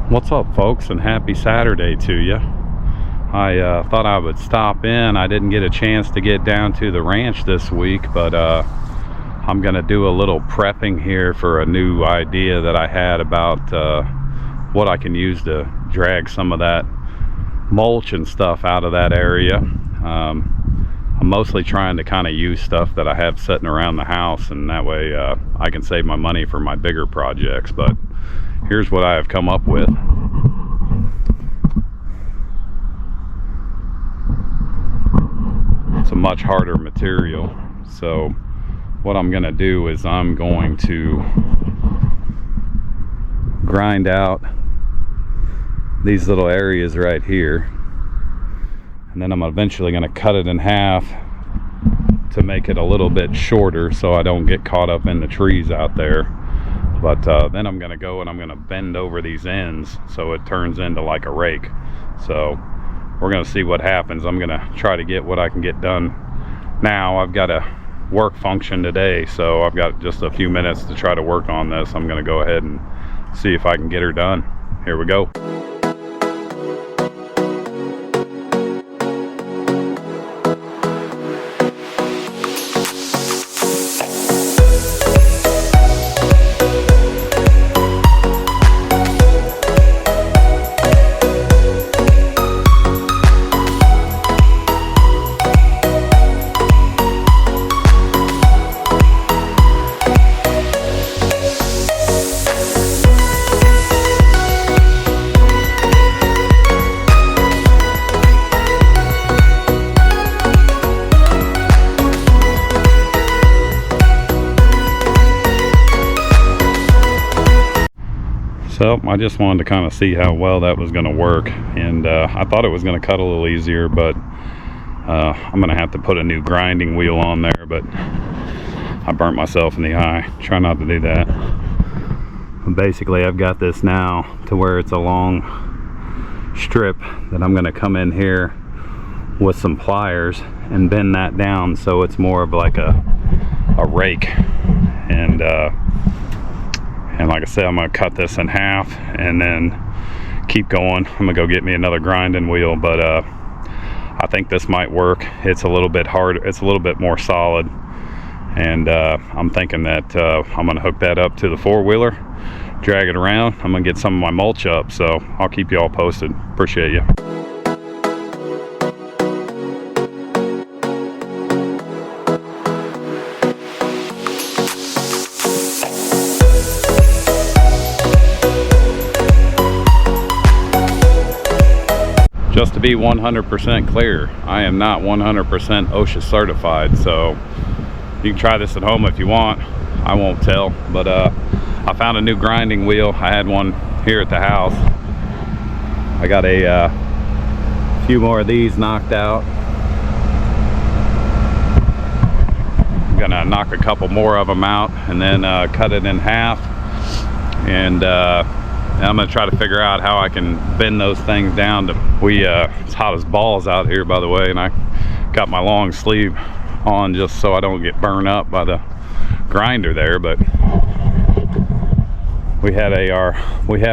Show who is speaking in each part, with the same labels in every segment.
Speaker 1: What's up, folks, and happy Saturday to you. I thought I would stop in. I didn't get a chance to get down to the ranch this week, but I'm gonna do a little prepping here for a new idea that I had about what I can use to drag some of that mulch and stuff out of that area. I'm mostly trying to kind of use stuff that I have sitting around the house, and that way I can save my money for my bigger projects. But here's what I have come up with. It's a much harder material, so what I'm going to do is I'm going to grind out these little areas right here, and then I'm eventually going to cut it in half to make it a little bit shorter so I don't get caught up in the trees out there. But then I'm going to go and I'm going to bend over these ends so it turns into like a rake. So we're going to see what happens. I'm going to try to get what I can get done now. I've got a work function today, so I've got just a few minutes to try to work on this. I'm going to go ahead and see if I can get her done. Here we go. So I just wanted to kind of see how well that was going to work, and I thought it was going to cut a little easier, but I'm going to have to put a new grinding wheel on there, but I burnt myself in the eye. Try not to do that. But basically I've got this now to where it's a long strip that I'm going to come in here with some pliers and bend that down so it's more of like a rake. And like I said, I'm going to cut this in half and then keep going. I'm going to go get me another grinding wheel, but I think this might work. It's a little bit harder. It's a little bit more solid. And I'm thinking that I'm going to hook that up to the four-wheeler, drag it around. I'm going to get some of my mulch up, so I'll keep you all posted. Appreciate you. Just to be 100% clear, I am not 100% OSHA certified, so you can try this at home if you want. I won't tell, but I found a new grinding wheel. I had one here at the house. I got a few more of these knocked out. I'm gonna knock a couple more of them out and then cut it in half, and I'm gonna try to figure out how I can bend those things down to, it's hot as balls out here, by the way, and I got my long sleeve on just so I don't get burned up by the grinder there. But we had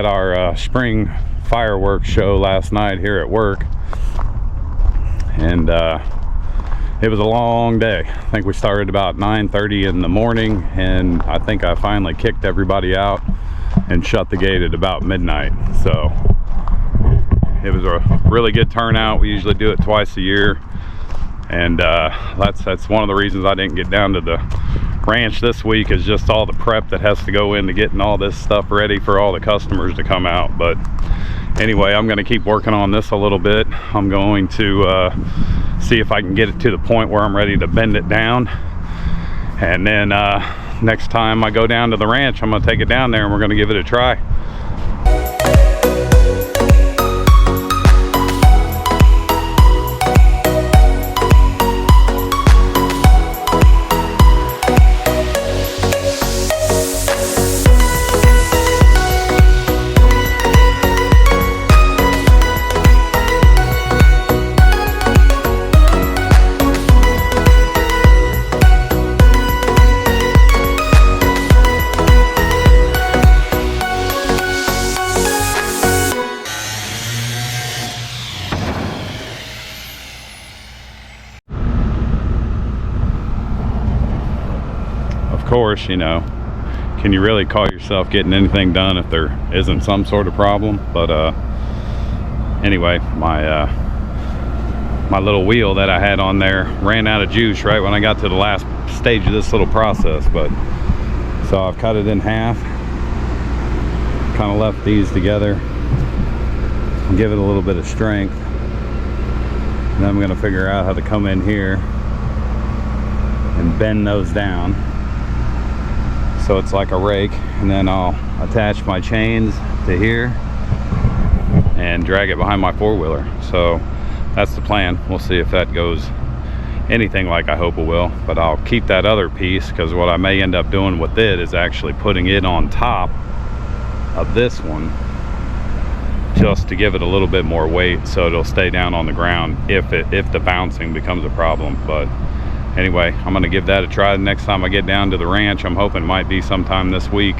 Speaker 1: our spring fireworks show last night here at work, and it was a long day. I think we started about 9:30 in the morning, and I think I finally kicked everybody out and shut the gate at about midnight. So it was a really good turnout. We usually do it twice a year, and that's one of the reasons I didn't get down to the ranch this week, is just all the prep that has to go into getting all this stuff ready for all the customers to come out. But anyway, I'm going to keep working on this a little bit. I'm going to see if I can get it to the point where I'm ready to bend it down, and then next time I go down to the ranch, I'm going to take it down there and we're going to give it a try. course, you know, can you really call yourself getting anything done if there isn't some sort of problem? But anyway, my my little wheel that I had on there ran out of juice right when I got to the last stage of this little process. But so I've cut it in half, kind of left these together and give it a little bit of strength. And then I'm going to figure out how to come in here and bend those down so it's like a rake, and then I'll attach my chains to here and drag it behind my four-wheeler. So that's the plan. We'll see if that goes anything like I hope it will, but I'll keep that other piece, because what I may end up doing with it is actually putting it on top of this one just to give it a little bit more weight so it'll stay down on the ground if the bouncing becomes a problem. But anyway, I'm going to give that a try the next time I get down to the ranch. I'm hoping it might be sometime this week,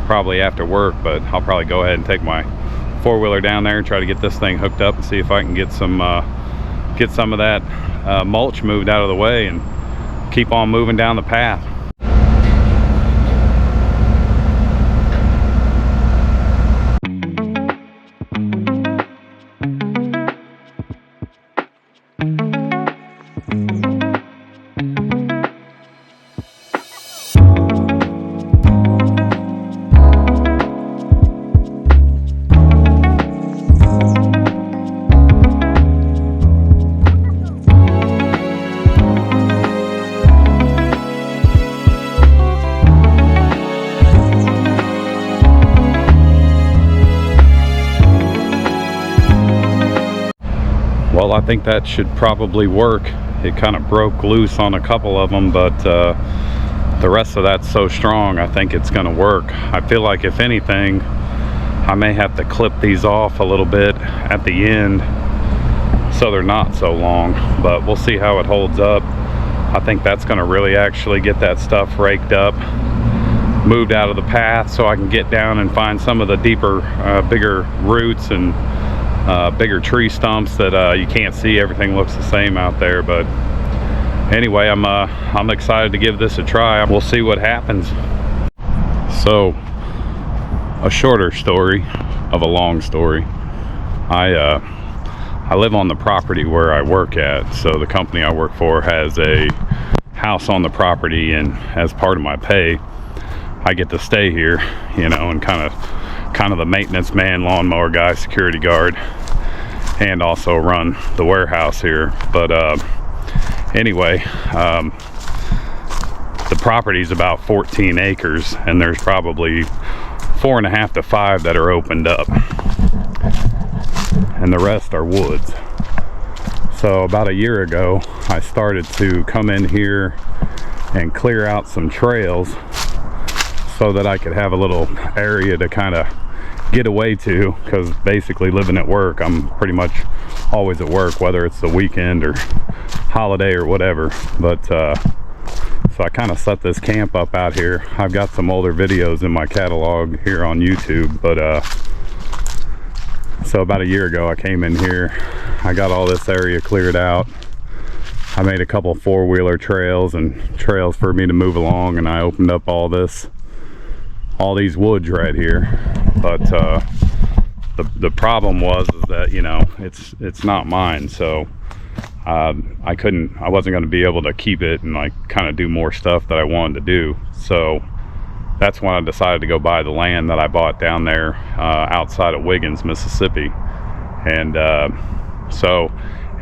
Speaker 1: probably after work, but I'll probably go ahead and take my four-wheeler down there and try to get this thing hooked up and see if I can get some of that mulch moved out of the way and keep on moving down the path. Well, I think that should probably work. It kind of broke loose on a couple of them, but the rest of that's so strong, I think it's going to work. I feel like if anything, I may have to clip these off a little bit at the end so they're not so long, but we'll see how it holds up. I think that's going to really actually get that stuff raked up, moved out of the path, so I can get down and find some of the deeper, bigger roots and bigger tree stumps that you can't see. Everything looks the same out there. But anyway, I'm excited to give this a try. We'll see what happens. So, a shorter story of a long story. I live on the property where I work at, so the company I work for has a house on the property, and as part of my pay I get to stay here, you know, and kind of the maintenance man, lawnmower guy, security guard, and also run the warehouse here. But anyway, the property is about 14 acres, and there's probably 4.5 to 5 that are opened up, and the rest are woods. So about a year ago, I started to come in here and clear out some trails so that I could have a little area to kind of get away to, because basically living at work, I'm pretty much always at work, whether it's the weekend or holiday or whatever. But so I kind of set this camp up out here. I've got some older videos in my catalog here on YouTube, but so about a year ago I came in here, I got all this area cleared out. I made a couple four-wheeler trails and trails for me to move along, and I opened up all these woods right here. But the problem was is that, you know, it's not mine, so I wasn't going to be able to keep it and like kind of do more stuff that I wanted to do. So that's when I decided to go buy the land that I bought down there outside of Wiggins, Mississippi. And so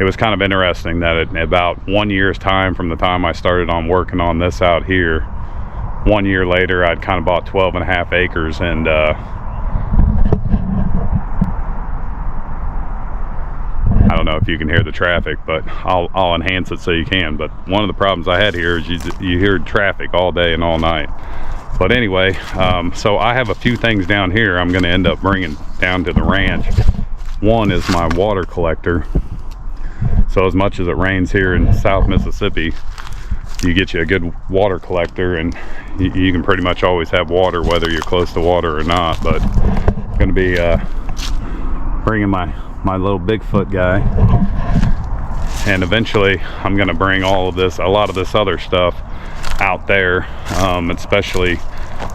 Speaker 1: it was kind of interesting that in about 1 year's time from the time I started on working on this out here, 1 year later I'd kind of bought 12.5 acres, and I don't know if you can hear the traffic, but I'll enhance it so you can. But one of the problems I had here is you hear traffic all day and all night. But anyway, so I have a few things down here I'm going to end up bringing down to the ranch. One is my water collector. So as much as it rains here in South Mississippi, you get you a good water collector, and you can pretty much always have water whether you're close to water or not. But I'm going to be bringing my little Bigfoot guy, and eventually I'm going to bring a lot of this other stuff out there, especially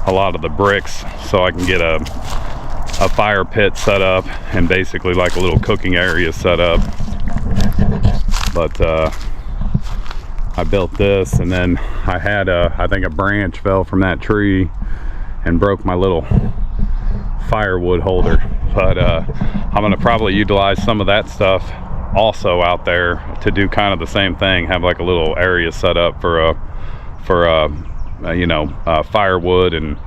Speaker 1: a lot of the bricks, so I can get a fire pit set up and basically like a little cooking area set up. But I built this, and then I had I think a branch fell from that tree and broke my little firewood holder. But I'm gonna probably utilize some of that stuff also out there to do kind of the same thing, have like a little area set up for firewood and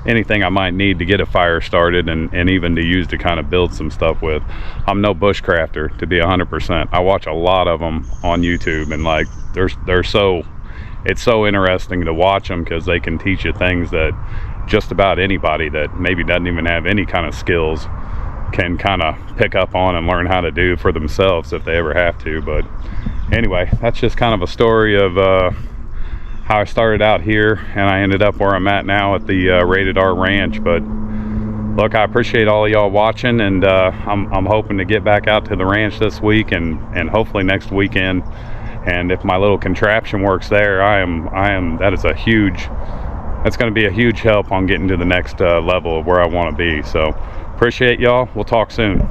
Speaker 1: anything I might need to get a fire started, and even to use to kind of build some stuff with. I'm no bushcrafter, to be 100%. I watch a lot of them on YouTube, and like it's so interesting to watch them, because they can teach you things that just about anybody that maybe doesn't even have any kind of skills can kind of pick up on and learn how to do for themselves if they ever have to. But anyway, that's just kind of a story of how I started out here and I ended up where I'm at now at the Rated R Ranch. But look, I appreciate all of y'all watching, and I'm hoping to get back out to the ranch this week and hopefully next weekend. And if my little contraption works there, that's going to be a huge help on getting to the next level of where I want to be. So appreciate y'all. We'll talk soon.